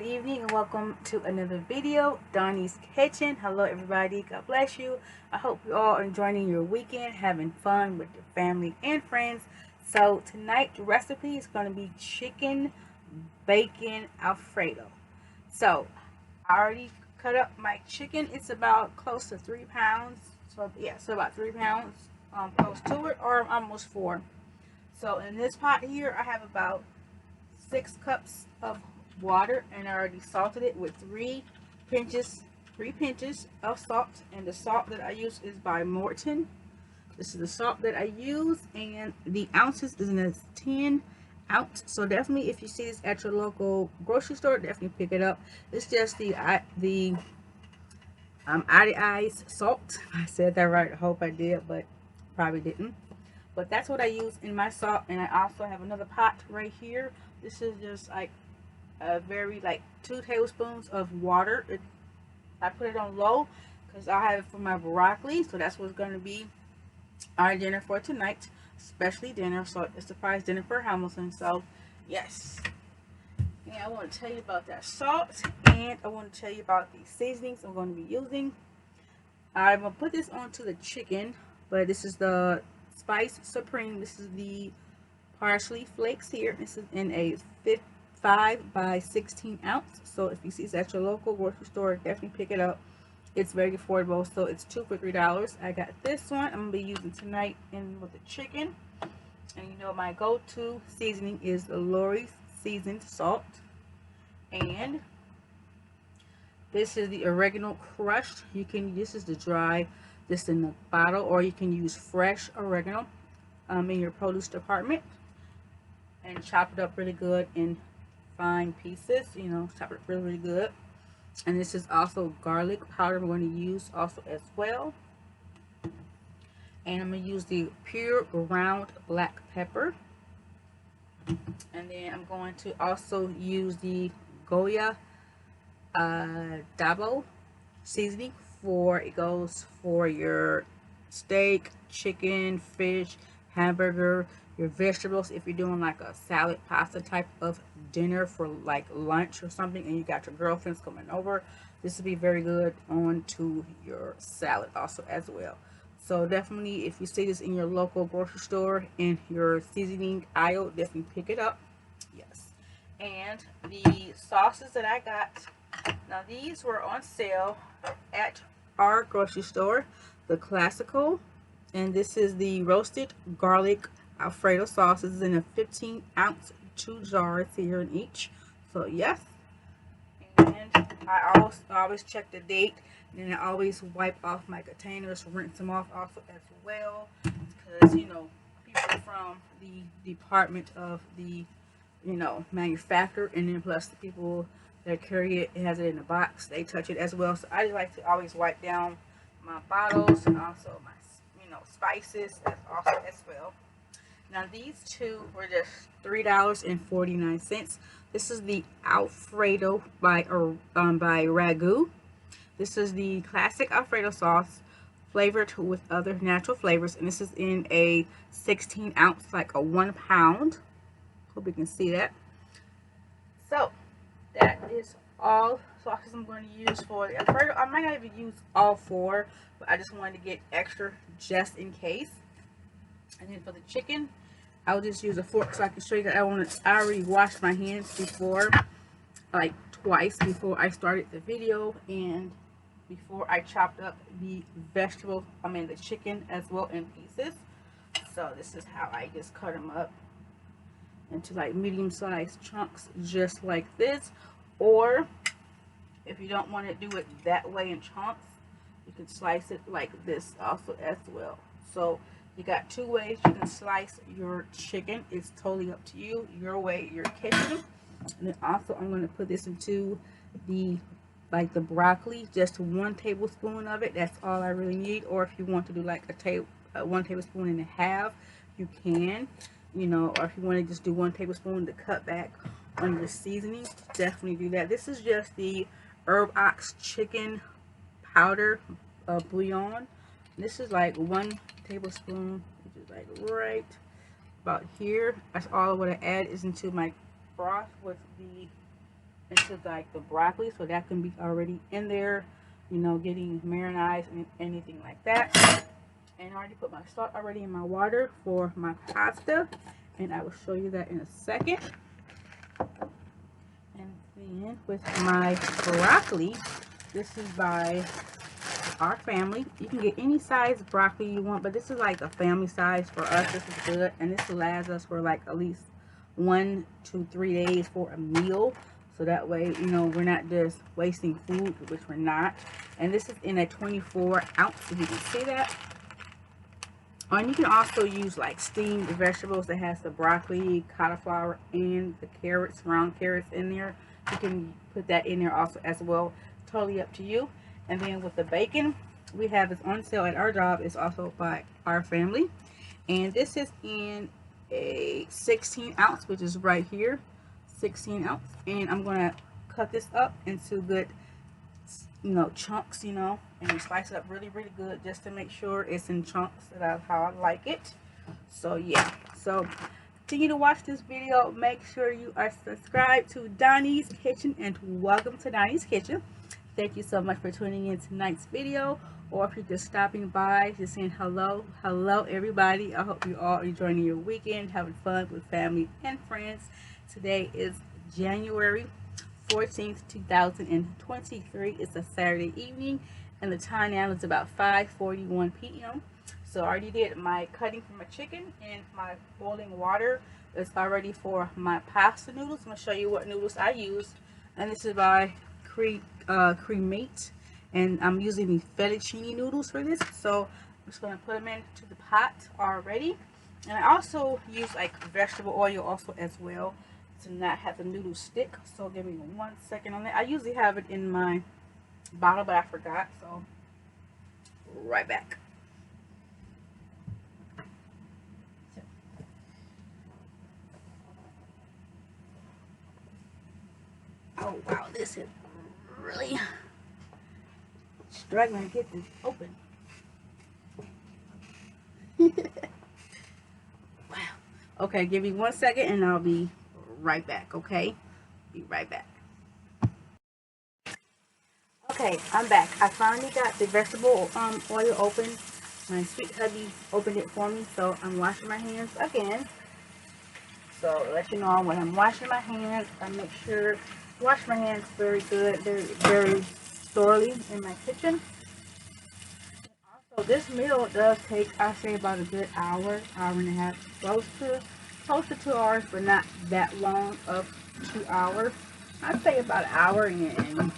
Good evening and welcome to another video, Donnie's Kitchen. Hello everybody, God bless you. I hope you all are enjoying your weekend, having fun with your family and friends. So tonight's recipe is going to be chicken bacon Alfredo. So I already cut up my chicken. It's about close to 3 pounds. So yeah, so about 3 pounds, close to it, or almost 4. So in this pot here, I have about 6 cups of water, and I already salted it with 3 pinches of salt, and the salt that I use is by Morton. This is the salt that I use, and the ounces is in a 10 ounce. So definitely, if you see this at your local grocery store, definitely pick it up. It's just the iodized salt. I said that right. I hope I did, but probably didn't. But that's what I use in my salt. And I also have another pot right here. This is just like a very 2 tablespoons of water. I put it on low because I have it for my broccoli. So that's what's going to be our dinner for tonight. Especially dinner. So it's a surprise dinner for Hamilton. So yes. And I want to tell you about that salt. And I want to tell you about the seasonings I'm going to be using. I'm going to put this onto the chicken. But this is the Spice Supreme. This is the Parsley flakes here. This is in a 5 by 16 ounce. So if you see this at your local grocery store, definitely pick it up. It's very affordable. So it's 2 for $3. I got this one. I'm gonna be using tonight in with the chicken. And you know my go-to seasoning is the LAWRY'S seasoned salt. And this is the oregano crushed. This is the dry, this in the bottle, or you can use fresh oregano in your produce department and chop it up really good in fine pieces. Chop it really good. And this is also garlic powder I'm going to use also as well. And I'm going to use the pure ground black pepper. And then I'm going to also use the Goya ADOBO seasoning. It goes for your steak, chicken, fish, hamburger, your vegetables. If you're doing like a salad pasta type of dinner for like lunch or something, and you got your girlfriends coming over, this would be very good on to your salad also as well. So definitely, if you see this in your local grocery store in your seasoning aisle, definitely pick it up. Yes. And the sauces that I got, now these were on sale at our grocery store. The classical, and this is the roasted garlic Alfredo sauce. This is in a 15 ounce 2 jars here in each. So yes. And I always check the date, and then I always wipe off my containers, rinse them off also as well, because people from the department of the manufacturer, and then plus the people that carry it, has it in the box, they touch it as well. So I just like to always wipe down my bottles, and also my spices as well. Now these two were just $3.49. This is the Alfredo by Ragu. This is the classic Alfredo sauce flavored with other natural flavors, and this is in a 16 ounce, like a 1 pound. Hope you can see that. So that is all sauces I'm going to use for the Alfredo. I might not even use all 4, but I just wanted to get extra just in case. And then for the chicken, I'll just use a fork so I can show you that I already washed my hands before, like twice before I started the video, and before I chopped up the the chicken as well in pieces. So this is how I just cut them up into like medium-sized chunks, just like this. Or if you don't want to do it that way in chunks, you can slice it like this also as well. So you got 2 ways you can slice your chicken. It's totally up to you, your way, your kitchen. And then also I'm going to put this into the broccoli, just 1 tablespoon of it. That's all I really need. Or if you want to do like 1 tablespoon and a half, you can. Or if you want to just do 1 tablespoon to cut back on your seasoning, definitely do that. This is just the Herb Ox chicken powder bouillon. This is like 1 tablespoon, which is like right about here. That's all I want to add is into my broth with the into like the broccoli, so that can be already in there, you know, getting marinized and anything like that. And I already put my salt already in my water for my pasta, and I will show you that in a second. And then with my broccoli, this is by Our Family. You can get any size broccoli you want, but this is like a family size for us. This is good, and this lasts us for like at least 1 to 3 days for a meal. So that way, you know, we're not just wasting food, which we're not. And this is in a 24 ounce, if you can see that. And you can also use like steamed vegetables that has the broccoli, cauliflower, and the carrots, round carrots in there. You can put that in there also as well. Totally up to you. And then with the bacon, we have this on sale at our job. It's also by Our Family. And this is in a 16 ounce, which is right here. 16 ounce. And I'm going to cut this up into good, you know, chunks, you know, and you slice it up really good just to make sure it's in chunks. That's how I like it. So yeah, so continue to watch this video. Make sure you are subscribed to Donnie's Kitchen, and welcome to Donnie's Kitchen. Thank you so much for tuning in tonight's video, or if you're just stopping by, just saying hello everybody. I hope you all enjoying your weekend, having fun with family and friends. Today is January 14th, 2023. It's a Saturday evening, and the time now is about 5:41 p.m. So I already did my cutting for my chicken, and my boiling water is already for my pasta noodles. I'm going to show you what noodles I use, and this is by Cremate, and I'm using the fettuccine noodles for this. So I'm just going to put them into the pot already, and I also use like vegetable oil also as well to not have the noodles stick. So give me 1 second on that. I usually have it in my bottle, but I forgot, so right back. Oh wow, this is really struggling to get this open. Wow. Okay, give me 1 second and I'll be right back. Okay, be right back. Okay, I'm back. I finally got the vegetable oil open. My sweet hubby opened it for me, so I'm washing my hands again. So let you know, when I'm washing my hands, I make sure wash my hands very good, very thoroughly in my kitchen. Also, this meal does take, I say, about a good hour and a half, close to 2 hours, but not that long of 2 hours. I'd say about an hour and about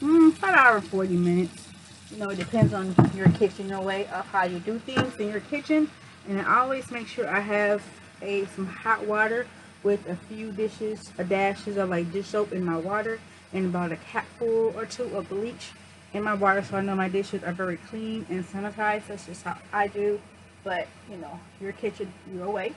an hour and 40 minutes. You know, it depends on your kitchen, your way of how you do things in your kitchen. And I always make sure I have some hot water with a few dashes of like dish soap in my water, and about a capful or 2 of bleach in my water, so I know my dishes are very clean and sanitized. That's just how I do, but you know, your kitchen, your way.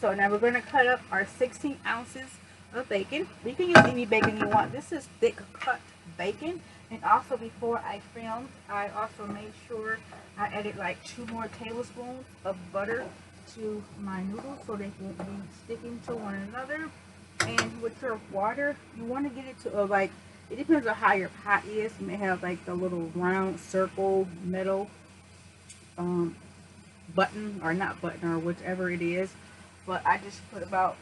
So now we're going to cut up our 16 ounces of bacon. You can use any bacon you want. This is thick cut bacon. And also, before I filmed, I also made sure I added like 2 more tablespoons of butter to my noodles so they won't be sticking to one another. And with your water, you want to get it to like, it depends on how your pot is. You may have like the little round circle metal button, or not button, or whichever it is. But I just put about,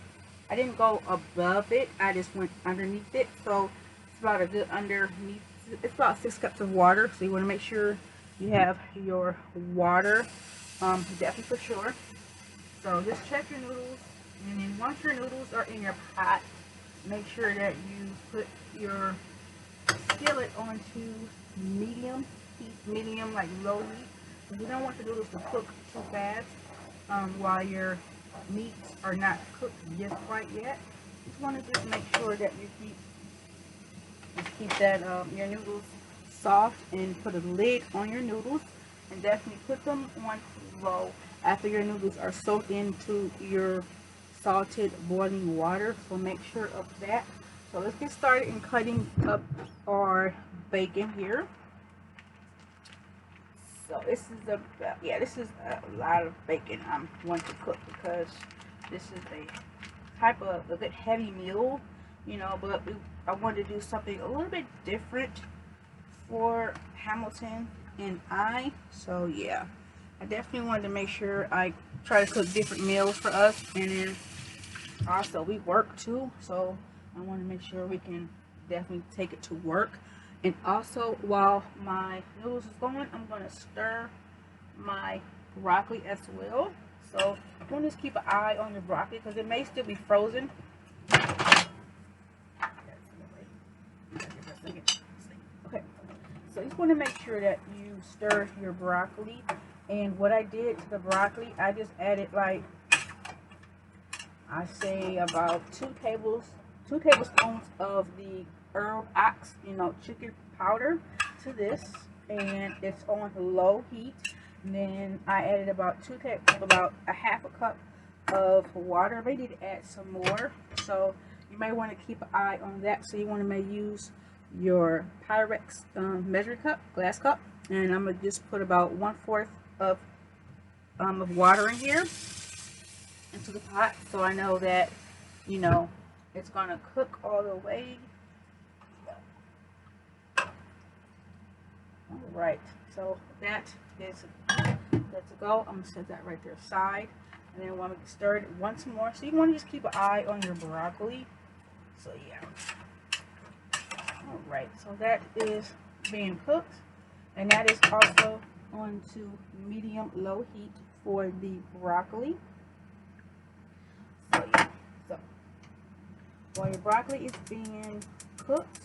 I didn't go above it, I just went underneath it. So it's about a good underneath, it's about 6 cups of water. So you want to make sure you have your water, definitely for sure. So just check your noodles, and then once your noodles are in your pot, make sure that you put your skillet onto medium heat, medium like low heat, because you don't want the noodles to cook too fast while your meats are not cooked just quite yet. You just want to just make sure that you keep that your noodles soft, and put a lid on your noodles, and definitely put them on low after your noodles are soaked into your salted boiling water. So make sure of that. So let's get started in cutting up our bacon here. So this is a lot of bacon I'm going to cook, because this is a type of a bit heavy meal. you know, but I wanted to do something a little bit different for Hamilton and I. So yeah, I definitely wanted to make sure I try to cook different meals for us, and then also we work too, so I want to make sure we can definitely take it to work. And also, while my noodles is going, I'm going to stir my broccoli as well. So you want to just keep an eye on your broccoli because it may still be frozen. Okay, so you just want to make sure that you stir your broccoli. And what I did to the broccoli, I just added, like, I say about 2 tablespoons of the herb ox, you know, chicken powder to this, and it's on low heat. And then I added about a half a cup of water. I need to add some more, so you may want to keep an eye on that. So you want to use your Pyrex measuring cup, glass cup, and I'm gonna just put about 1/4 of water in here into the pot, so I know that, you know, it's gonna cook all the way. All right, so that is good to go. I'm gonna set that right there aside, and then when we stir it once more, so you want to just keep an eye on your broccoli. So yeah. All right, so that is being cooked, and that is also on to medium-low heat for the broccoli. So yeah, so while your broccoli is being cooked,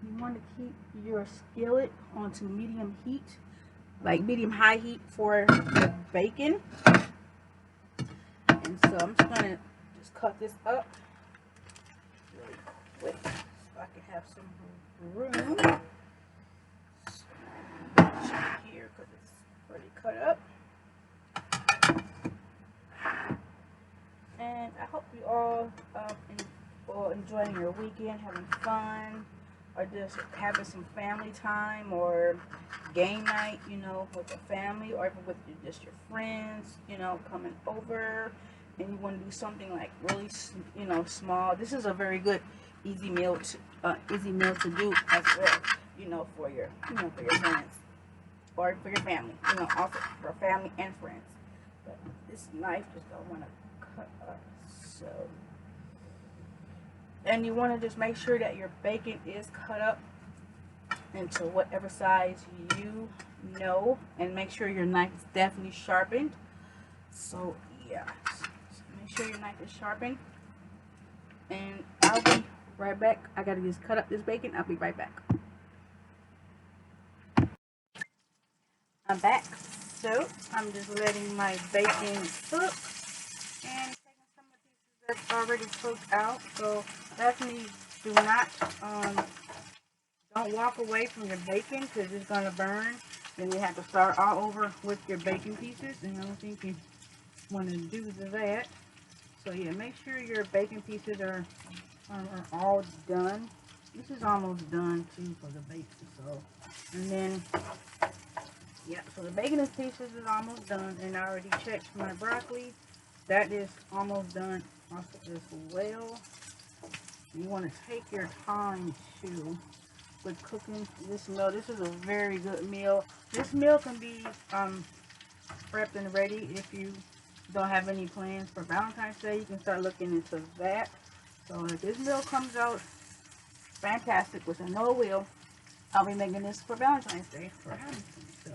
you want to keep your skillet onto medium heat, like medium-high heat for the bacon. And so I'm just gonna cut this up really quick so I can have some room here because it's already cut up. And I hope you all enjoying your weekend, having fun, or just having some family time or game night, you know, with the family, or even with just your friends, you know, coming over, and you want to do something like really, you know, small. This is a very good easy meal to do as well, you know, for your friends or for your family, you know, also for family and friends. But this knife just don't want to cut up, so. And you want to just make sure that your bacon is cut up into whatever size you know, and make sure your knife is definitely sharpened. So yeah, so make sure your knife is sharpened, and I'll be right back. I gotta just cut up this bacon. I'll be right back. I'm back. So I'm just letting my bacon cook and taking some of the pieces that's already cooked out. So definitely do not don't walk away from your bacon because it's gonna burn. Then you have to start all over with your bacon pieces, and I don't think you want to do that. So yeah, make sure your bacon pieces are all done. This is almost done too for the bacon. So, and then yeah, so the bacon pieces is almost done, and I already checked my broccoli. That is almost done also as well. You want to take your time too with cooking this meal. This is a very good meal. This meal can be prepped and ready if you don't have any plans for Valentine's Day. You can start looking into that. So if this meal comes out fantastic, which I know it will, I'll be making this for Valentine's Day for Hamilton. So,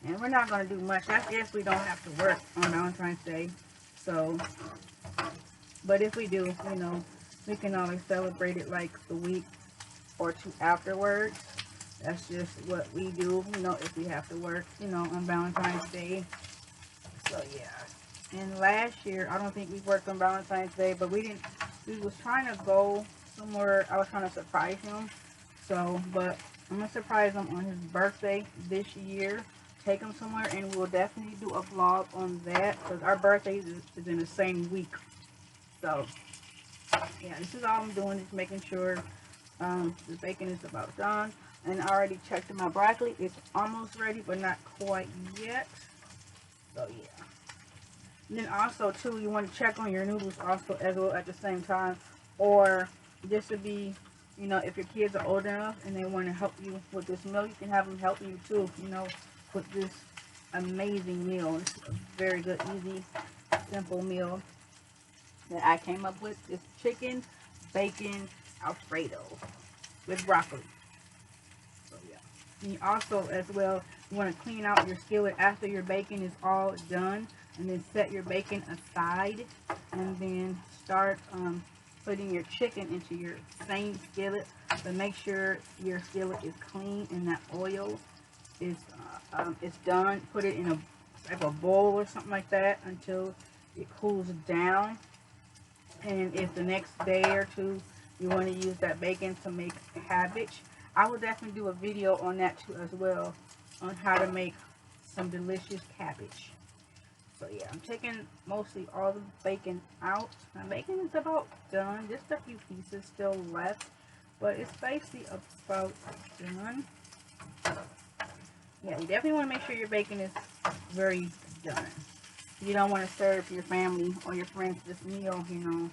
and we're not going to do much. I guess we don't have to work on Valentine's Day. So, but if we do, you know, we can always celebrate it like the week or 2 afterwards. That's just what we do, you know, if we have to work, you know, on Valentine's Day. So yeah. And last year, I don't think we worked on Valentine's Day, but we was trying to go somewhere. I was trying to surprise him. So, but I'm going to surprise him on his birthday this year. Take him somewhere, and we'll definitely do a vlog on that because our birthdays is in the same week. So, yeah, this is all I'm doing, is making sure the bacon is about done. And I already checked my broccoli. It's almost ready, but not quite yet. So, yeah. And then also, too, you want to check on your noodles also as well at the same time. Or this would be, you know, if your kids are old enough and they want to help you with this meal, you can have them help you too, you know, with this amazing meal. It's a very good, easy, simple meal that I came up with. It's chicken, bacon, Alfredo with broccoli. So yeah. And you also, as well, you want to clean out your skillet after your bacon is all done, and then set your bacon aside, and then start putting your chicken into your same skillet. But make sure your skillet is clean and that oil is done. Put it in a like a bowl or something like that until it cools down. And if the next day or two you want to use that bacon to make cabbage, I will definitely do a video on that too as well, on how to make some delicious cabbage. So yeah, I'm taking mostly all the bacon out. My bacon is about done. Just a few pieces still left, but it's basically about done. Yeah, you definitely want to make sure your bacon is very done. You don't want to serve your family or your friends this meal, you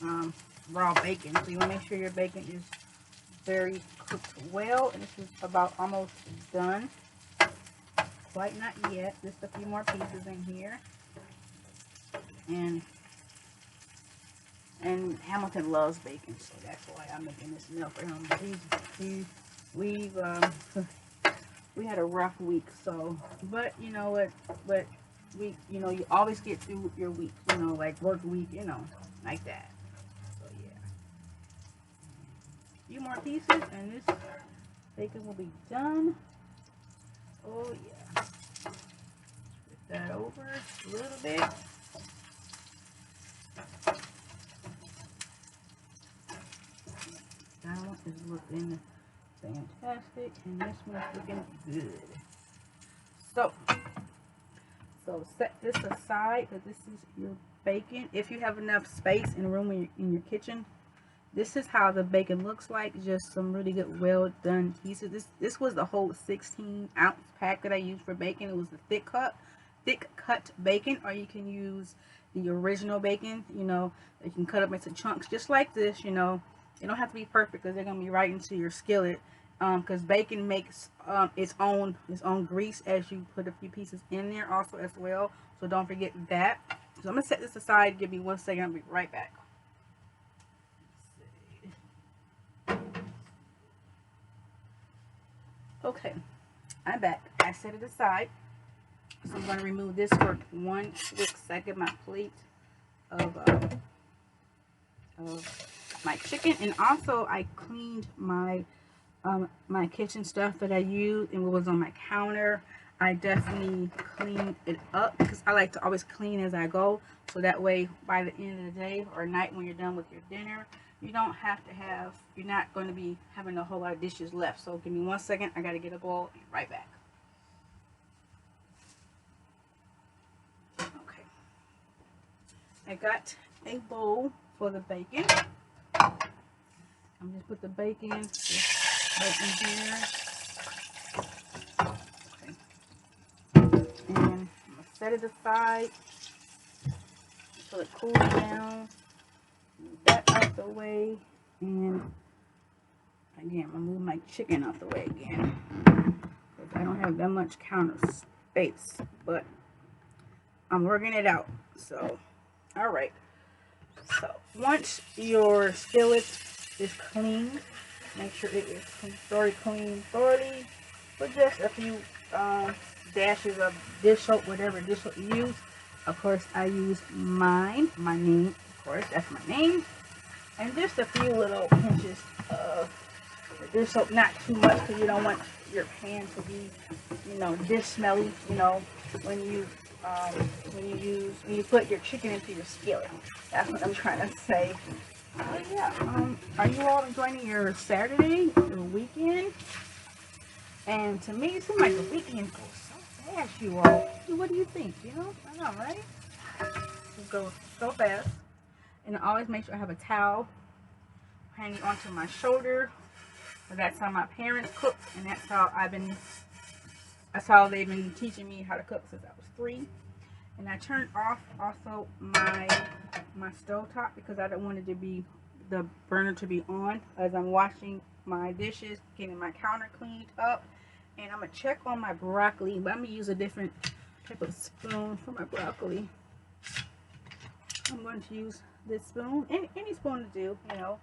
know, raw bacon. So you want to make sure your bacon is very cooked well. And this is about almost done. Quite not yet. Just a few more pieces in here. And Hamilton loves bacon, so that's why I'm making this meal for him. But we had a rough week, so, but you know what, but we, you know, you always get through your week, you know, like work week, you know, like that. So yeah, a few more pieces and this bacon will be done. Oh yeah, flip that over a little bit. That one is looking fantastic, and this one's looking good. So set this aside, because this is your bacon. If you have enough space and room in your kitchen, this is how the bacon looks like. Just some really good, well done pieces. This was the whole 16-ounce pack that I used for bacon. It was the thick cut bacon, or you can use the original bacon. You know, you can cut up into chunks just like this. You know, it don't have to be perfect because they're gonna be right into your skillet. Because bacon makes its own grease as you put a few pieces in there also as well. So don't forget that. So I'm gonna set this aside. Give me 1 second. I'll be right back. Okay, I'm back. I set it aside. So I'm gonna remove this for 1 quick second. My plate of my chicken, and also I cleaned my my kitchen stuff that I used and what was on my counter. I definitely cleaned it up because I like to always clean as I go, so that way by the end of the day or night when you're done with your dinner, you don't have to have, you're not going to be having a whole lot of dishes left. So give me 1 second. I got to get a bowl and right back. Okay, I got a bowl for the bacon. I'm just put the bacon right in here. Okay. And I'm going to set it aside until it cools down. Move that out the way. And again, I'm going to move my chicken out the way again, because I don't have that much counter space. But I'm working it out. So, alright. So, once your skillet is clean, make sure it is thoroughly, with just a few dashes of dish soap, whatever dish soap you use. Of course, I use my name, of course, that's my name. And just a few little pinches of dish soap, not too much, because you don't want your pan to be, you know, dish smelly, you know, when you put your chicken into your skillet. That's what I'm trying to say. Yeah. Are you all enjoying your Saturday, your weekend? And to me, it seems like the weekend goes so fast, you all. What do you think? You know, I know, right? It goes so fast. And I always make sure I have a towel hanging onto my shoulder. That's how my parents cook, and that's how they've been teaching me how to cook since I was 3. And I turned off also my stove top because I don't want it to be the burner to be on as I'm washing my dishes, getting my counter cleaned up. And I'm going to check on my broccoli, but I'm going to use a different type of spoon for my broccoli. I'm going to use this spoon, any spoon to do, you know.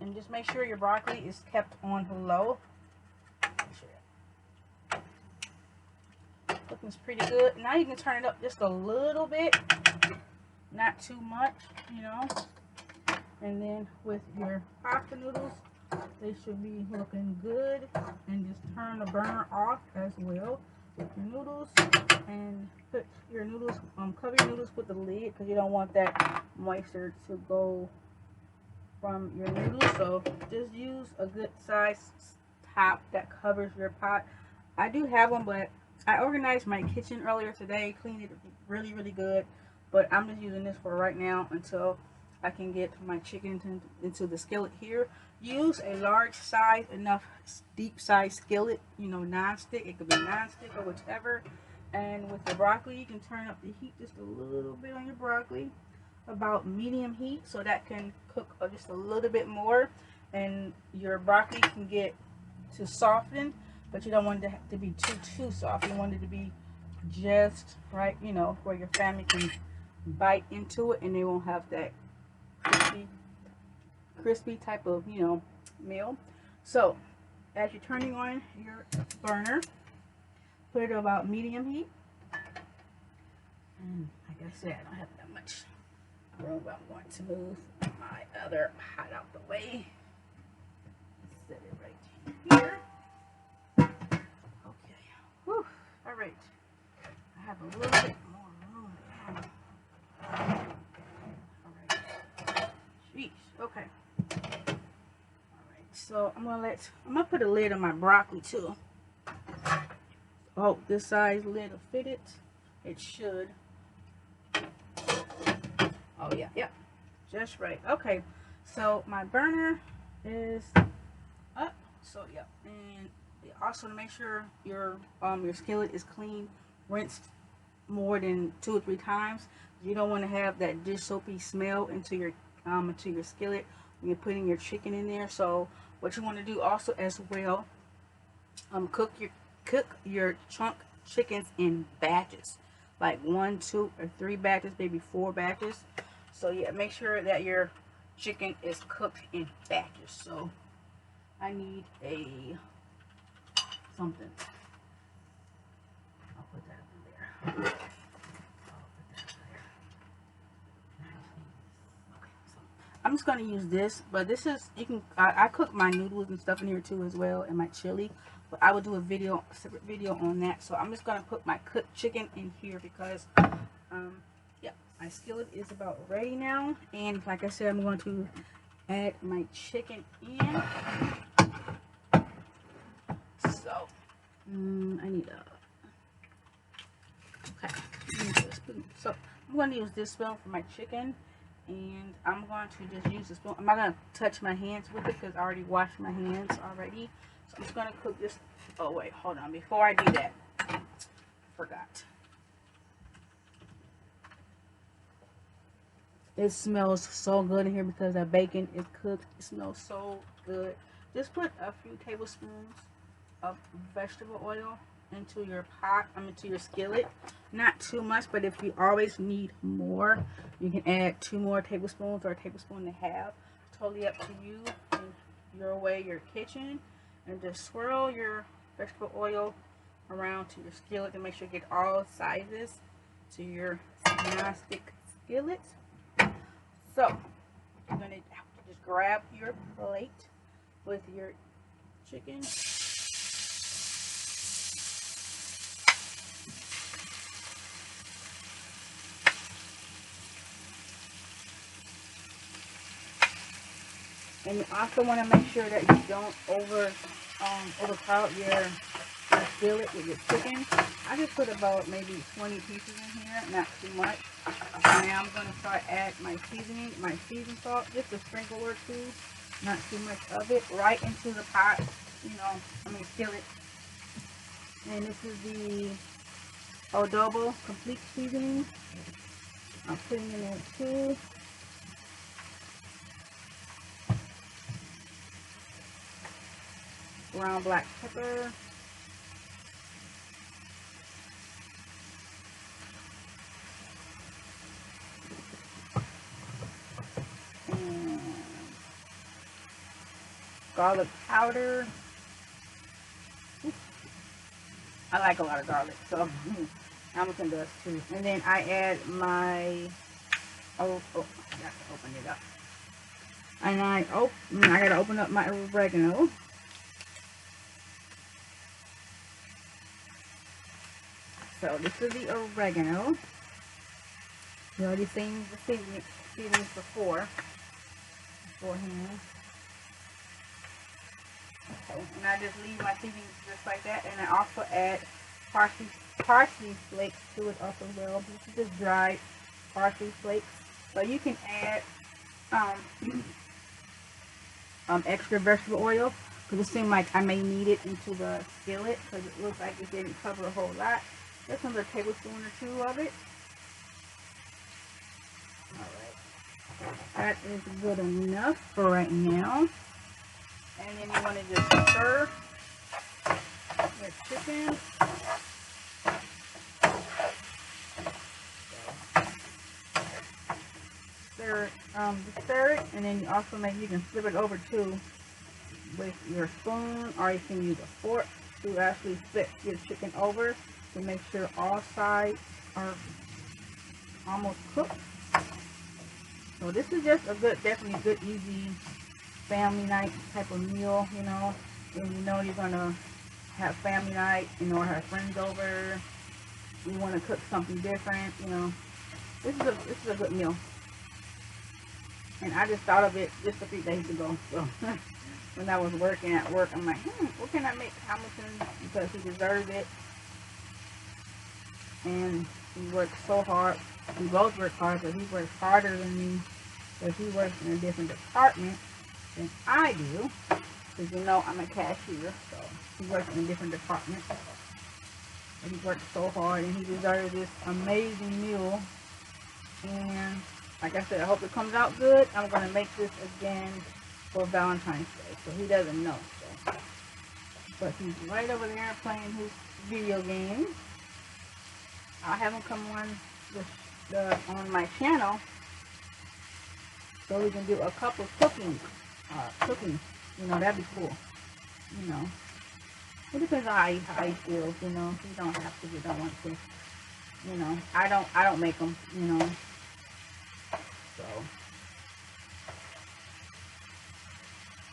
And just make sure your broccoli is kept on low. Looking pretty good. Now you can turn it up just a little bit, not too much, you know. And then with your pasta noodles, they should be looking good. And just turn the burner off as well with your noodles. And put your noodles, cover your noodles with the lid because you don't want that moisture to go from your noodles. So just use a good size top that covers your pot. I do have one, but I organized my kitchen earlier today, cleaned it really, really good. But I'm just using this for right now until I can get my chicken into the skillet here. Use a large size, enough deep size skillet, you know, non-stick. It could be non-stick or whichever. And with the broccoli, you can turn up the heat just a little bit on your broccoli, about medium heat, so that can cook just a little bit more. And your broccoli can get to soften, but you don't want it to be too soft. You want it to be just right, you know, where your family can bite into it and they won't have that crispy type of, you know, meal. So as you're turning on your burner, put it about medium heat. And like I said, I don't have that much room. I'm going to move my other pot out the way. Set it right here. Okay. Whew. All right. I have a little bit more room now. All right. Sheesh. Okay. All right. So I'm gonna put a lid on my broccoli too. Oh, this size lid will fit it. It should. Oh yeah, yep. Just right. Okay. So my burner is up. So yeah. And also to make sure your skillet is clean, rinsed more than 2 or 3 times. You don't want to have that dish soapy smell into your skillet when you're putting your chicken in there. So what you want to do also as well, cook your chunk chickens in batches, like 1, 2, or 3 batches, maybe 4 batches. So yeah, make sure that your chicken is cooked in batches. So I need something. I'll put that in there. Okay, so I'm just going to use this, but this is, you can, I cook my noodles and stuff in here too as well, and my chili, but I will do a separate video on that. So I'm just going to put my cooked chicken in here because yeah, my skillet is about ready now. And like I said, I'm going to add my chicken in. So I need so I'm going to use this spoon for my chicken, and I'm going to just use the spoon. I'm not going to touch my hands with it because I already washed my hands already. So I'm just going to cook this. Oh wait, hold on, before I do that, I forgot. It smells so good in here because the bacon is cooked. It smells so good. Just put a few tablespoons of vegetable oil into your pot, into your skillet. Not too much, but if you always need more, you can add 2 more tablespoons or a tablespoon and a half. It's totally up to you and your way, your kitchen. And just swirl your vegetable oil around to your skillet to make sure you get all sizes to your non-stick skillet. So you're going to just grab your plate with your chicken. And you also want to make sure that you don't overcrowd your skillet with your chicken. I just put about maybe 20 pieces in here, not too much. And now I'm going to start add my seasoning, my seasoned salt, just a sprinkle or 2, not too much of it, right into the pot, skillet. And this is the ADOBO complete seasoning. I'm putting in there too. ground black pepper. And garlic powder. I like a lot of garlic, so Hamilton does too. And then I add my I got to open it up. And I gotta open up my oregano. So this is the oregano. You already seen the seasonings beforehand. Okay, and I just leave my seasonings just like that, and I also add parsley flakes to it also as well. This is just dried parsley flakes. So you can add extra vegetable oil, because it seemed like I may need it into the skillet, because it looks like it didn't cover a whole lot. Just another tablespoon or two of it. Alright, that is good enough for right now. And then you want to just stir your chicken. Stir it, and then you also you can flip it over too with your spoon, or you can use a fork to actually flip your chicken over to make sure all sides are almost cooked. So this is just a definitely good, easy family night type of meal, you know, when you know you're gonna have family night, you know, or have friends over, you want to cook something different, you know. This is a good meal. And I just thought of it just a few days ago. So when I was working at work, I'm like, what can I make Hamilton, because he deserves it. And he works so hard. We both work hard, but he works harder than me, because he works in a different department than I do. Because you know I'm a cashier, so he works in a different department. And he works so hard, and he deserves this amazing meal. And like I said, I hope it comes out good. I'm going to make this again for Valentine's Day. So he doesn't know. So. But he's right over there playing his video game. I'll have him come on my channel so we can do a couple cooking. You know, that'd be cool. You know. It depends on how he feels, you know. He don't have to, if you don't want to. You know, I don't make them, you know. So,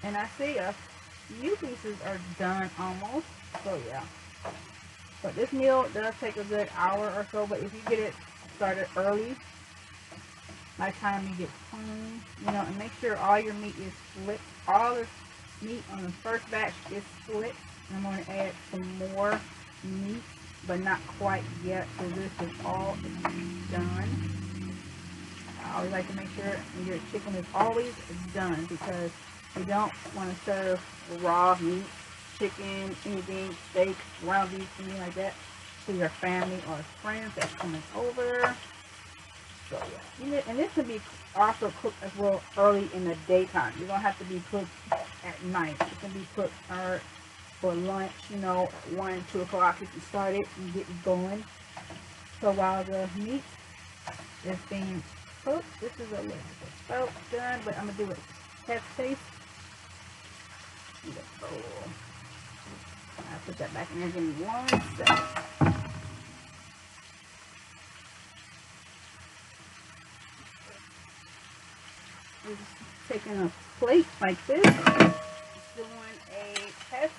and I see a few pieces are done almost. So yeah, but this meal does take a good hour or so. But if you get it started early, by the time you get clean, you know, and make sure all your meat is split. All the meat on the first batch is split. I'm going to add some more meat, but not quite yet. So this is all done. I always like to make sure your chicken is always done, because you don't want to serve raw meat, chicken, anything, steak, ground beef, anything like that to your family or friends that's coming over. So yeah, and this can be also cooked as well early in the daytime. You don't have to be cooked at night. It can be cooked for lunch, you know, 1, 2 o'clock if you start it and get it going. So while the meat is being cooked, this is a little bit about done, but I'm gonna do a test taste. I'll put that back in there. Give me 1 second. I'm just taking a plate like this, doing a test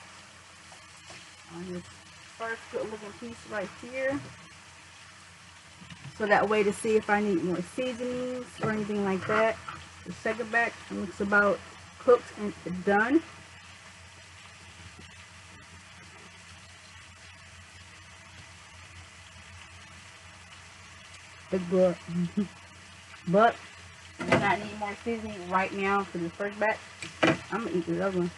on this first good looking piece right here. So that way to see if I need more seasonings or anything like that. The second batch looks about cooked and done. It's good. But if I need more seasoning right now for the first batch, I'm gonna eat the other one.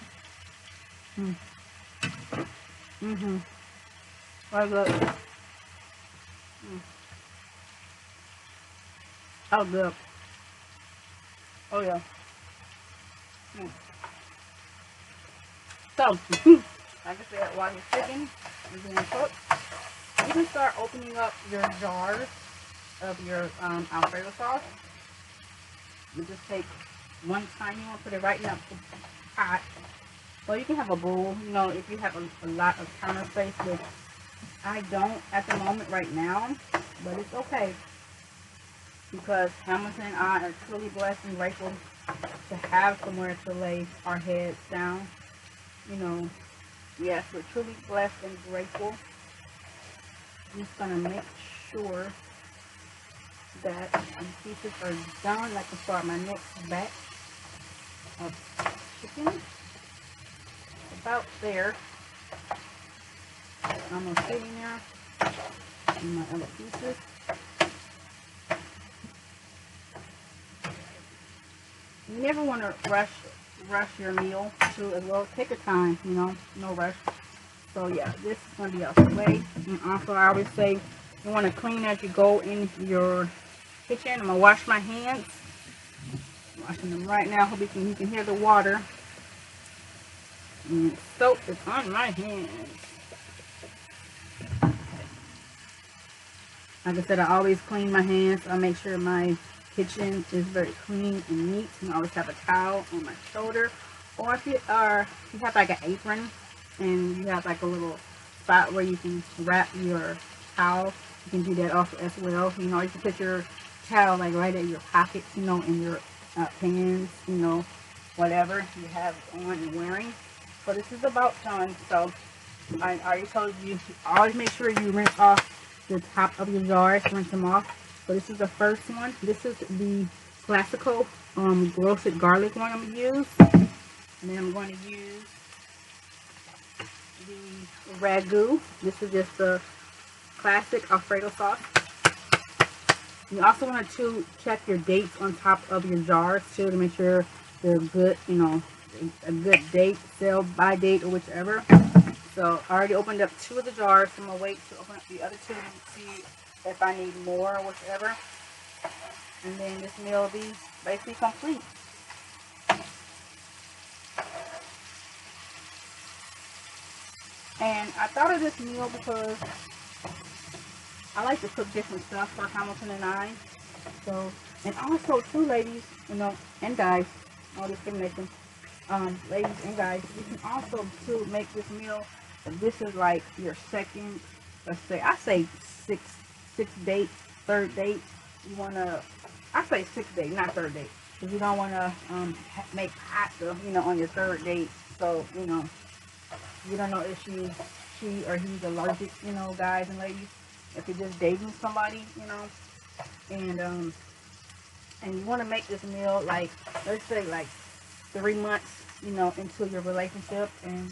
Very good. Oh, good. Oh, yeah. So, like I said, while your chicken is being cooked, you can start opening up your jars of your Alfredo sauce. You just take one tiny one, put it right in that pot. Well, you can have a bowl, you know, if you have a lot of counter space, which I don't at the moment right now, but it's okay. Because Hamilton and I are truly blessed and grateful to have somewhere to lay our heads down. You know, yes, we're truly blessed and grateful. I'm just going to make sure that these pieces are done. I can start my next batch of chicken. About there. Almost sitting there. And my other pieces. You never want to rush your meal too as well. Take your time, you know, no rush. So yeah, this is going to be out the way. And also I always say you want to clean as you go in your kitchen. I'm going to wash my hands. I'm washing them right now. Hope you can hear the water. And soap is on my hands. Like I said, I always clean my hands. I make sure my kitchen is very clean and neat. And I always have a towel on my shoulder. Or if you have like an apron and you have like a little spot where you can wrap your towel, you can do that also as well. You know, you can put your towel like right at your pockets, you know, in your pants, you know, whatever you have on and wearing. So this is about done. So I already told you, always make sure you rinse off the top of your jars, rinse them off. So this is the first one. This is the classical roasted garlic one I'm going to use. And then I'm going to use the ragu. This is just the classic Alfredo sauce. You also want to check your dates on top of your jars too to make sure they're good, you know, a good date, sell by date or whichever. So I already opened up 2 of the jars. So I'm going to wait to open up the other 2 and see if I need more or whichever. And then this meal will be basically complete. And I thought of this meal because I like to cook different stuff for Hamilton and I. So, and also too, ladies, you know, and guys, no discrimination. Ladies and guys, you can also too make this meal. If this is like your second, let's say, I say sixth date, third date. You wanna, I say 6th date, not 3rd date, because you don't wanna make pasta, you know, on your 3rd date. So you know, you don't know if she or he's allergic, you know, guys and ladies. If you're just dating somebody, you know, and you want to make this meal like, let's say like 3 months, you know, into your relationship, and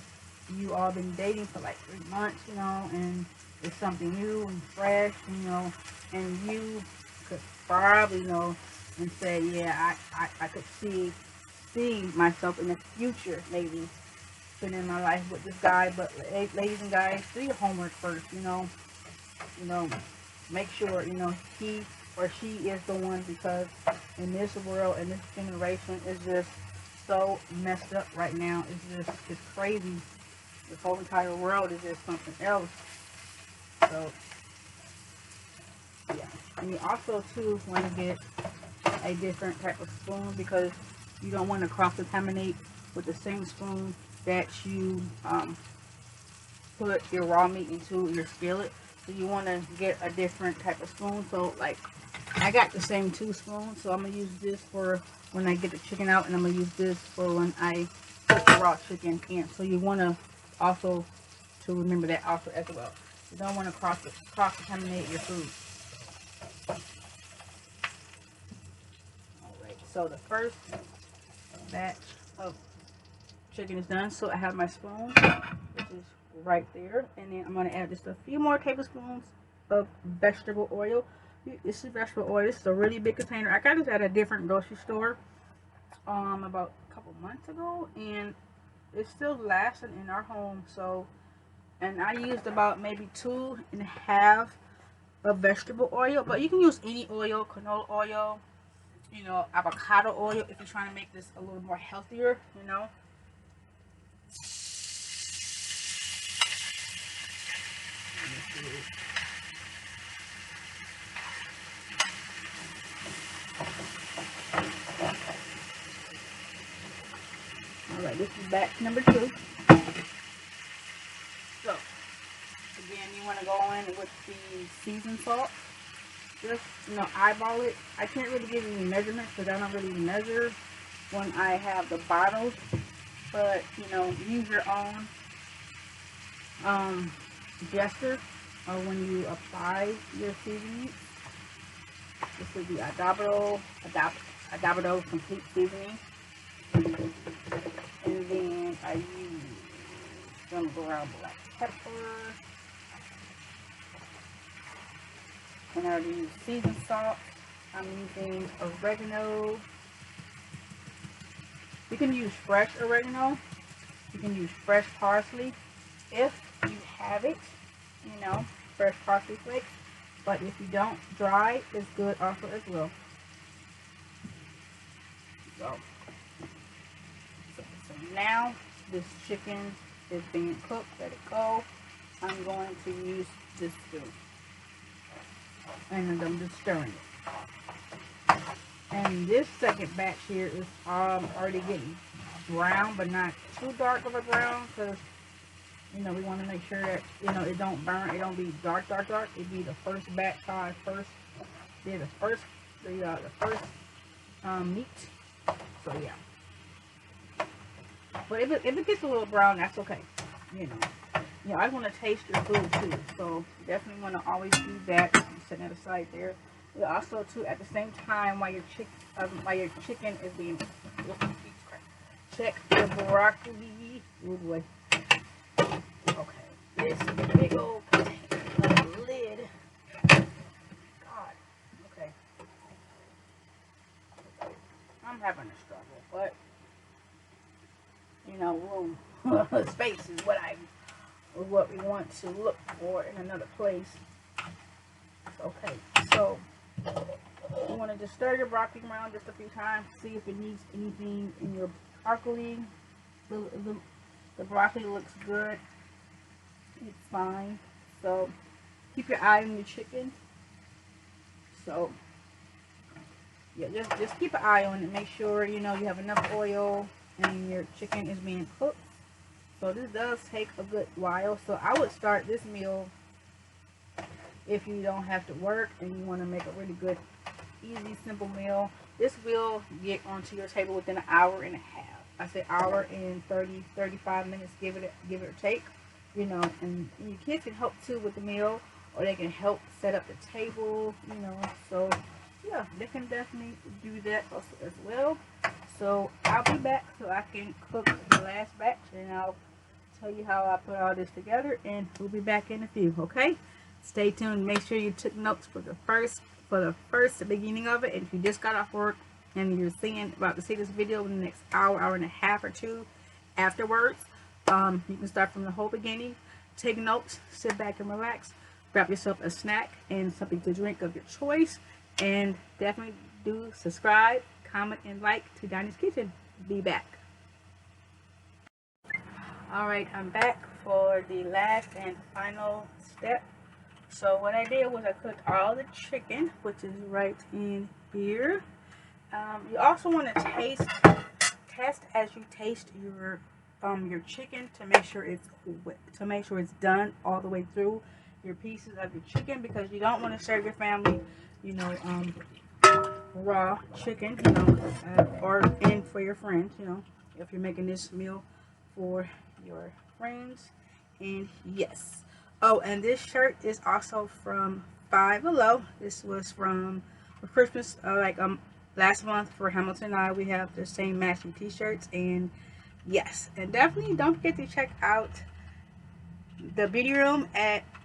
you all been dating for like 3 months, you know, and it's something new and fresh, you know, and you could probably, you know, and say, yeah, I could see myself in the future maybe spending my life with this guy. But ladies and guys, do your homework first, you know, make sure, you know, he or she is the one, because in this world, in this generation, is just so messed up right now. It's crazy. This whole entire world is just something else. So yeah, and you also too want to get a different type of spoon, because you don't want to cross-contaminate with the same spoon that you put your raw meat into your skillet. So you want to get a different type of spoon. So like I got the same 2 spoons, so I'm gonna use this for when I get the chicken out, and I'm gonna use this for when I put the raw chicken in. So you want to also to remember that also as well. You don't want to cross-contaminate your food. Alright, so the first batch of chicken is done. So I have my spoon, which is right there, and then I'm going to add just a few more tablespoons of vegetable oil. This is vegetable oil. This is a really big container. I got this at a different grocery store about a couple months ago, and it's still lasting in our home. So, and I used about maybe 2.5 of vegetable oil, but you can use any oil, canola oil, you know, avocado oil, if you're trying to make this a little more healthier, you know. Alright, this is batch number 2. So, again, you want to go in with the seasoned salt. Just, eyeball it. I can't really give you any measurements because I don't really measure when I have the bottles. But, use your own gesture when you apply your seasoning. This is the ADOBO complete seasoning. And then I use some ground black pepper. And I already use seasoned salt. I'm using oregano. You can use fresh oregano. You can use fresh parsley if you have it, fresh parsley flakes. But if you don't, dry is good also as well. So now this chicken is being cooked. Let it go. I'm going to use this spoon. And I'm just stirring it. And this second batch here is already getting brown, but not too dark of a brown, because we want to make sure that it don't burn. It don't be dark. It be the first batch how I first did the first meat. So yeah. But if it gets a little brown, that's okay. I want to taste your food too, so you definitely want to always do that. Set that aside there. You also too, at the same time, while your chicken is being check the broccoli. Oh boy. Okay, this big old lid. God. Okay. I'm having a struggle, but room space is what we want to look for in another place. Okay, so you want to just stir your broccoli around just a few times, see if it needs anything in your broccoli. The broccoli looks good. It's fine. So keep your eye on your chicken. So yeah, just keep an eye on it. Make sure you have enough oil and your chicken is being cooked. So this does take a good while. So I would start this meal if you don't have to work and you want to make a really good, easy, simple meal. This will get onto your table within an hour and a half. I say hour and 35 minutes, give it or take. And your kids can help too with the meal, or they can help set up the table, So yeah, they can definitely do that also as well. So I'll be back so I can cook the last batch, and I'll tell you how I put all this together, and we'll be back in a few. Okay, stay tuned. Make sure you took notes for the beginning of it. And if you just got off work and you're about to see this video in the next hour and a half or two afterwards, you can start from the whole beginning. Take notes, sit back and relax, grab yourself a snack and something to drink of your choice, and definitely do subscribe, comment, and like to Donnie's Kitchen. Be back. Alright, I'm back for the last and final step. So what I did was I cooked all the chicken, which is right in here. You also want to test as you taste your chicken to make sure it's done all the way through your pieces of your chicken, because you don't want to serve your family raw chicken, or for your friends, if you're making this meal for your friends. And yes, oh, and this shirt is also from Five Below. This was from Christmas, last month for Hamilton and I. We have the same matching t-shirts. And yes, and definitely don't forget to check out the beauty room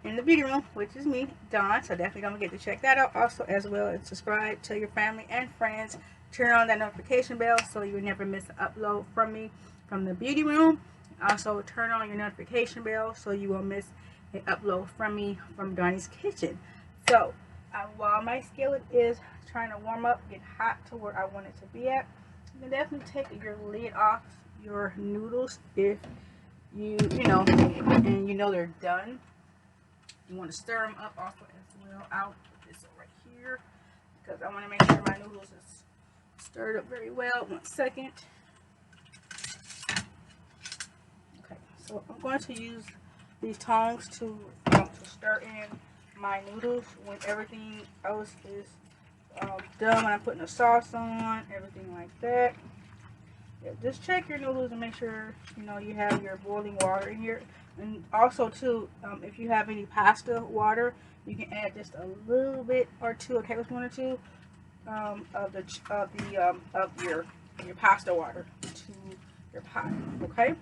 in the beauty room, which is me, Dawn. So definitely don't forget to check that out also, as well as subscribe, tell your family and friends, turn on that notification bell so you will never miss an upload from me from the beauty room. Also turn on your notification bell so you won't miss an upload from me from Donnie's Kitchen. So while my skillet is trying to warm up, get hot to where I want it to be at, you can definitely take your lid off your noodles if and they're done. You want to stir them up also as well. I'll put this right here because I want to make sure my noodles is stirred up very well. 1 second. Okay, so I'm going to use these tongs to stir in my noodles when everything else is done. When I'm putting the sauce on, everything like that. Yeah, just check your noodles and make sure you have your boiling water in here. And also too, if you have any pasta water, you can add just a little bit or two, a tablespoon or two of your pasta water to your pot. Okay,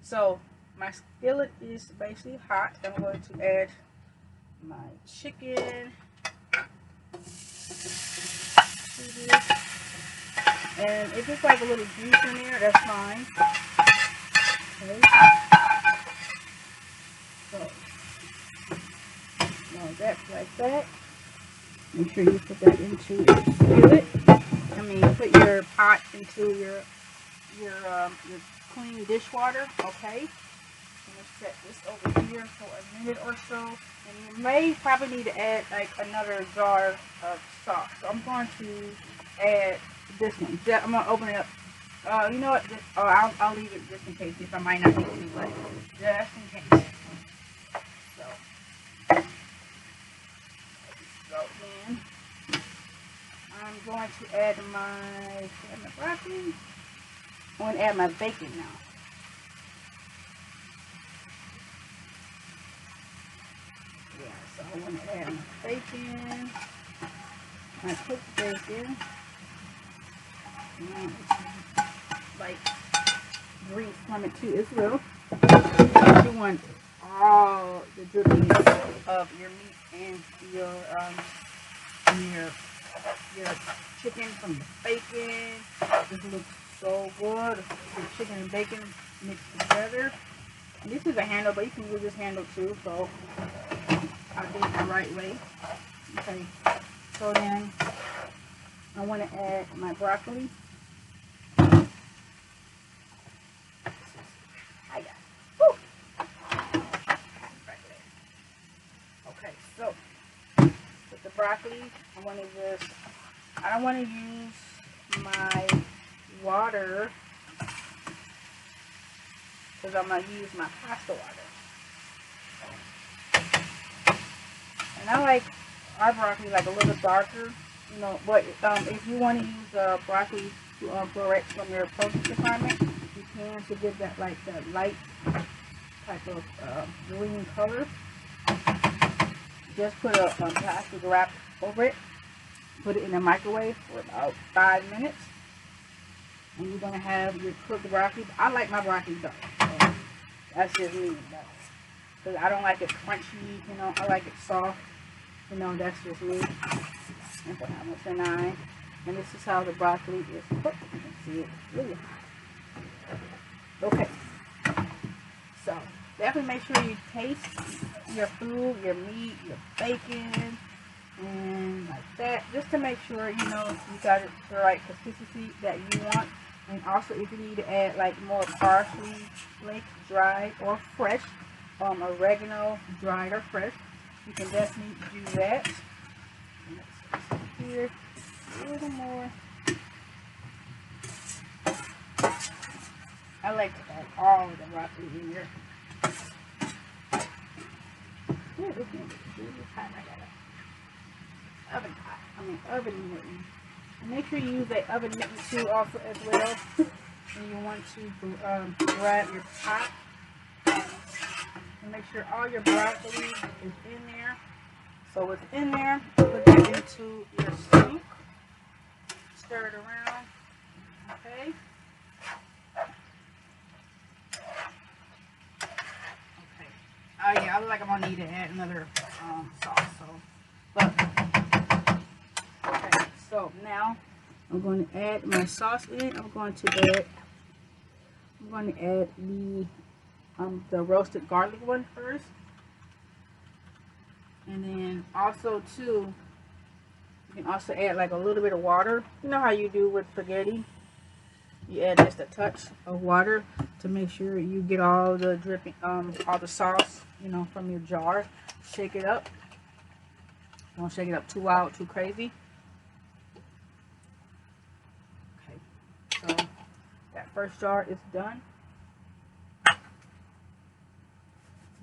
so my skillet is basically hot. I'm going to add my chicken. And if it's like a little juice in there, that's fine. Okay. So, now that's like that. Make sure you put that into your skillet. Put your pot into your clean dishwater. Okay. I'm gonna set this over here for a minute or so, and you may probably need to add like another jar of sauce. So I'm going to add this one. I'm gonna open it up. You know what? I'll leave it just in case if I might not need to, but just in case. So then I'm going to add my broccoli. I'm going to add my bacon now. Yeah, so I want to add my bacon, my cooked bacon. Like grease from it too as well. You want all the goodness of your meat and your chicken from the bacon. This looks so good. The chicken and bacon mixed together. And this is a handle, but you can use this handle too. So I did it the right way. Okay. So then I want to add my broccoli. Broccoli, I don't want to use my water because I'm going to use my pasta water. And I like our broccoli like a little darker, but if you want to use broccoli correct from your produce department, you can to get that like that light type of green color. Just put a plastic wrap over it. Put it in the microwave for about 5 minutes. And you're going to have your cooked broccoli. I like my broccoli dark. So that's just me. Because I don't like it crunchy, I like it soft. That's just me. And put almost an eye. And this is how the broccoli is cooked. You can see it really hot. Okay. So definitely make sure you taste your food, your meat, your bacon, and like that, just to make sure you got it the right consistency that you want. And also, if you need to add like more parsley flakes, dried or fresh, oregano, dried or fresh, you can definitely do that. Here, a little more. I like to add all of the broccoli in here. Ooh, this is hot. I got it. Oven hot. Oven mitten. And make sure you use that oven mitten too also as well. And you want to grab your pot. And make sure all your broccoli is in there. So it's in there. Put that into your sink. Stir it around. Okay. Oh yeah, I look like I'm gonna need to add another sauce. Okay. So now I'm going to add my sauce in. I'm going to add the roasted garlic one first, and then also too, you can also add like a little bit of water. You know how you do with spaghetti. You add just a touch of water to make sure you get all the dripping, all the sauce, you know, from your jar. Shake it up. Don't shake it up too wild, too crazy. Okay, so that first jar is done.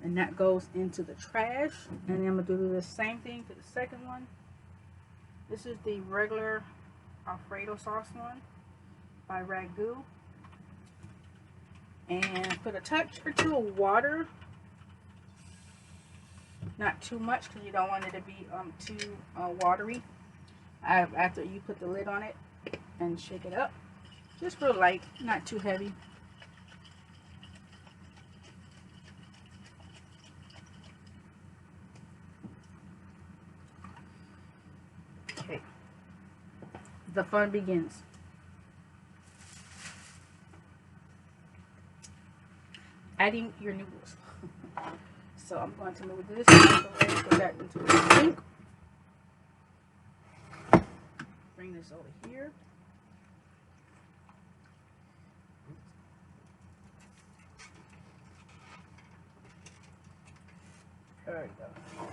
And that goes into the trash. And then I'm going to do the same thing to the second one. This is the regular Alfredo sauce one by Ragu. And put a touch or two of water. Not too much because you don't want it to be too watery. After you put the lid on it and shake it up. Just real light, not too heavy. Okay. The fun begins. Adding your noodles. So I'm going to move this out of the way, put that into the sink. Bring this over here. There we go.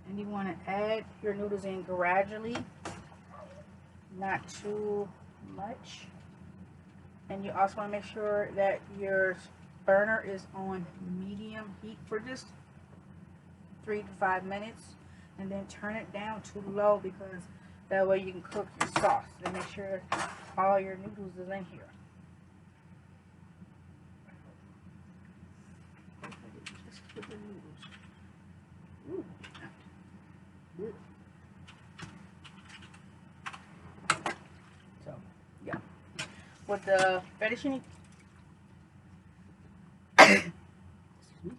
And you want to add your noodles in gradually, not too much. And you also want to make sure that your burner is on medium heat for just 3 to 5 minutes, and then turn it down to low because that way you can cook your sauce and make sure all your noodles is in here. Just put the noodles. Ooh. So, yeah. With the fettuccine, excuse me,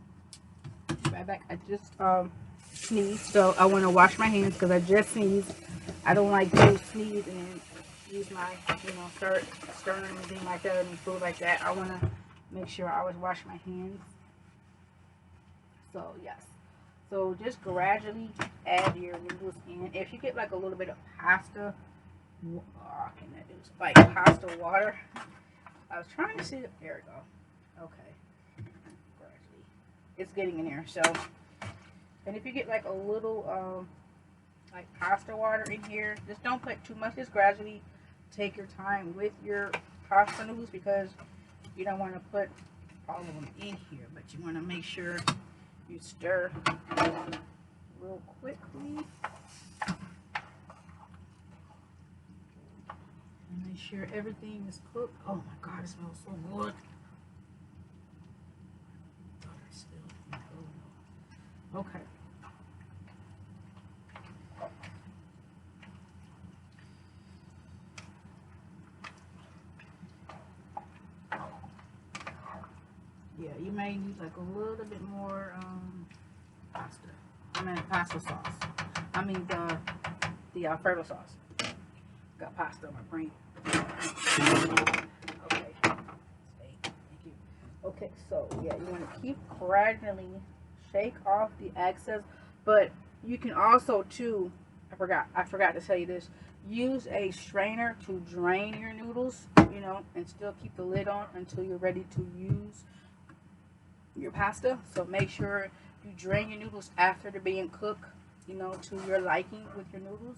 right back. I just sneezed, so I want to wash my hands because I just sneezed. I don't like to sneeze and then use my, you know, start stirring anything like that, any food like that. I want to make sure I always wash my hands. So yes. So just gradually add your noodles in. If you get like a little bit of pasta, can I do like pasta water? I was trying to see if, there we go. Okay, gradually, it's getting in there. So, and if you get like a little like pasta water in here, just don't put too much. Just gradually take your time with your pasta noodles because you don't want to put all of them in here, but you want to make sure you stir real quickly and make sure everything is cooked. Oh my God, it smells so good. Okay. Yeah, you may need like a little bit more pasta. I mean pasta sauce. I mean the Alfredo sauce. Got pasta on my brain. Okay. Thank you. Okay, so yeah, you want to keep gradually shake off the excess, but you can also too, I forgot to tell you this, use a strainer to drain your noodles, you know, and still keep the lid on until you're ready to use your pasta. So make sure you drain your noodles after they're being cooked, you know, to your liking with your noodles.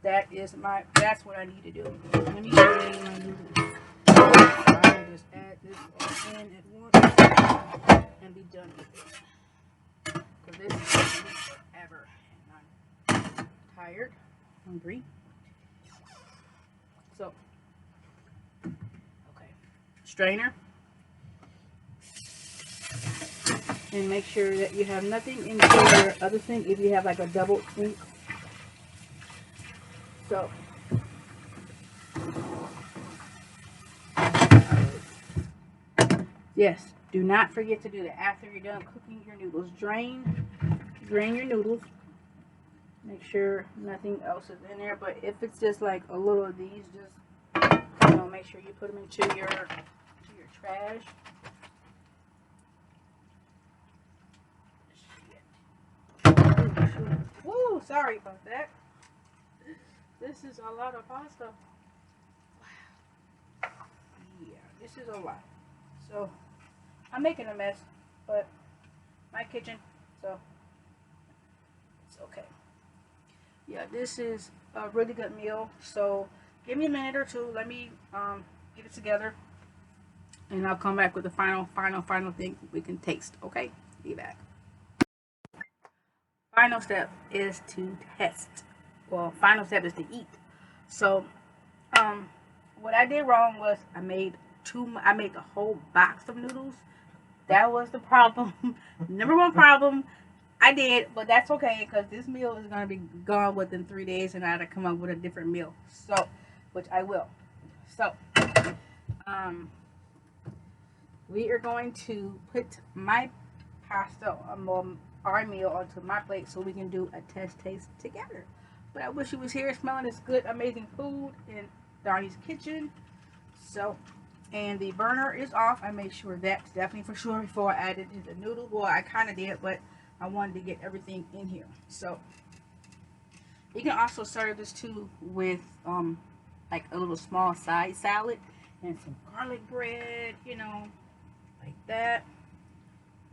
That's what I need to do. Let me drain my noodles. I'll just add this all in at once and be done with it. Because this is going to take forever. And I'm tired, hungry. So, okay. Strainer. And make sure that you have nothing into your other sink if you have like a double sink. So, yes, do not forget to do that after you're done cooking your noodles. Drain your noodles. Make sure nothing else is in there. But if it's just like a little of these, just, you know, make sure you put them into your trash. Woo, sorry about that. This is a lot of pasta. Wow. Yeah, this is a lot. So, I'm making a mess, but my kitchen, so it's okay. Yeah, this is a really good meal. So, give me a minute or two. Let me get it together, and I'll come back with the final thing we can taste. Okay, be back. Final step is to test. Well, final step is to eat. So, what I did wrong was I made the whole box of noodles. That was the problem. Number one problem. I did, but that's okay because this meal is gonna be gone within 3 days, and I had to come up with a different meal. So, which I will. So, we are going to put my pasta, our meal, onto my plate so we can do a test taste together. But I wish you was here smelling this good, amazing food in Donnie's kitchen. So, and the burner is off. I made sure that's definitely for sure before I added in the noodles. Well, I kind of did, but I wanted to get everything in here. So, you can also serve this too with like a little small side salad and some garlic bread, you know, like that.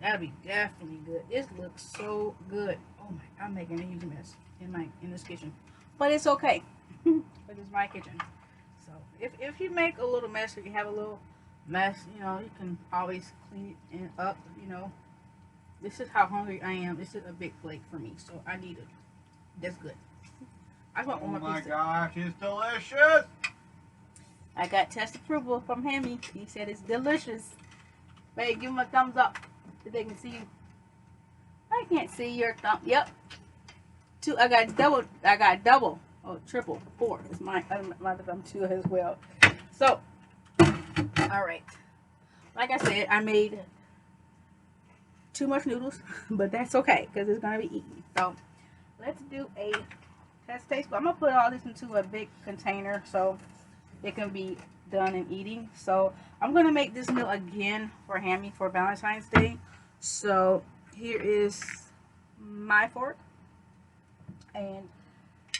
That'll be definitely good. This looks so good. Oh my, I'm making a huge mess in this kitchen, but it's okay. But it's my kitchen. So if you make a little mess or you have a little mess, you know, you can always clean it up. You know, this is how hungry I am. This is a big plate for me, so I need it. That's good. I want one more piece. Oh my gosh, it's delicious! I got test approval from Hammy. He said it's delicious. Babe, give him a thumbs up so they can see you. I can't see your thumb. Yep. Two. I got double. Oh, triple. 4 is my thumb too as well. So, all right. Like I said, I made too much noodles, but that's okay because it's gonna be eaten. So, let's do a test taste. But I'm gonna put all this into a big container so it can be done and eating. So I'm gonna make this meal again for Hammy for Valentine's Day. So here is my fork, and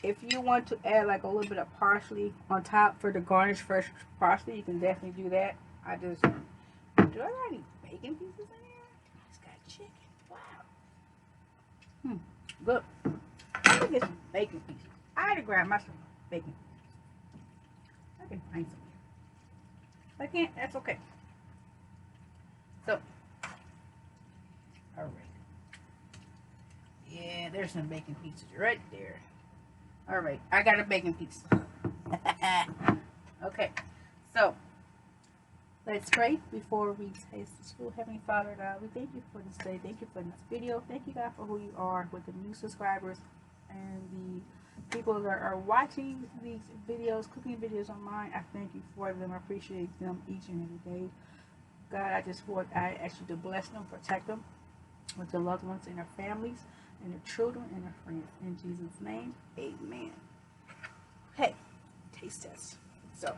if you want to add like a little bit of parsley on top for the garnish, fresh parsley, you can definitely do that. I just do I got any bacon pieces in here? It's got chicken. Wow. Good. I'm gonna get some bacon pieces. I had to grab myself bacon. I can find some. If I can't, that's okay. So, all right. Yeah, there's some bacon pieces right there. All right, I got a bacon piece. Okay, so let's pray before we taste this food. Heavenly Father, God, we thank you for this day. Thank you for this video. Thank you, God, for who you are with the new subscribers and the people that are watching these videos, cooking videos on mine. I thank you for them. I appreciate them each and every day. God, I ask you to bless them, protect them with their loved ones and their families and their children and their friends. In Jesus' name, amen. Okay, taste test. So,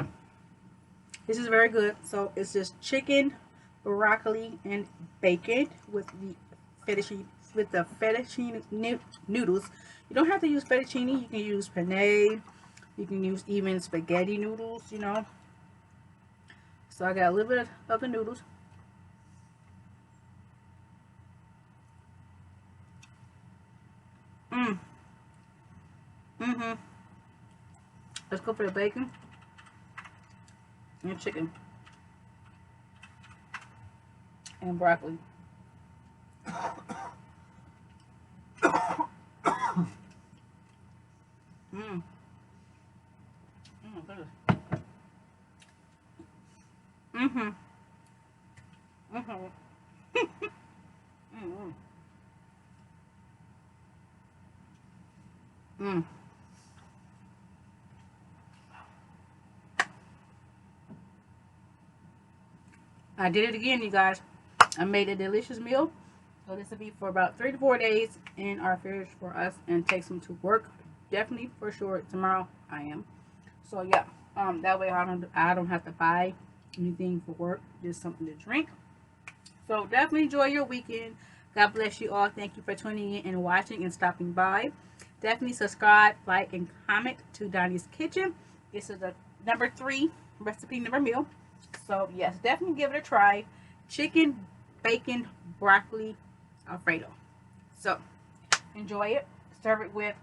this is very good. So, it's just chicken, broccoli, and bacon with the fettuccine noodles. You don't have to use fettuccine. You can use penne. You can use even spaghetti noodles, you know. So, I got a little bit of the noodles. Let's go for the bacon and chicken and broccoli. Goodness. I did it again, you guys. I made a delicious meal. So this will be for about 3 to 4 days in our fridge for us and takes them to work. Definitely for sure tomorrow I am. So yeah, that way I don't have to buy anything for work, just something to drink. So definitely enjoy your weekend. God bless you all. Thank you for tuning in and watching and stopping by. definitely subscribe, like, and comment to Donnie's Kitchen. This is the number 3 recipe, number meal. So yes, definitely give it a try. Chicken, bacon, broccoli, Alfredo. So enjoy it. Serve it with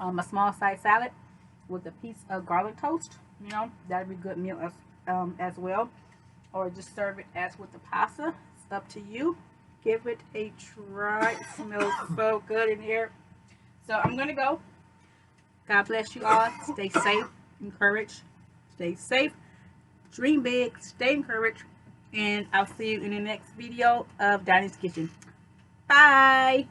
a small size salad with a piece of garlic toast. You know, that'd be a good meal as well. Or just serve it as with the pasta. It's up to you. Give it a try. It smells so good in here. So I'm gonna go. God bless you all. Stay safe, encouraged. Stay safe. Dream big. Stay encouraged. And I'll see you in the next video of Donnie's Kitchen. Bye.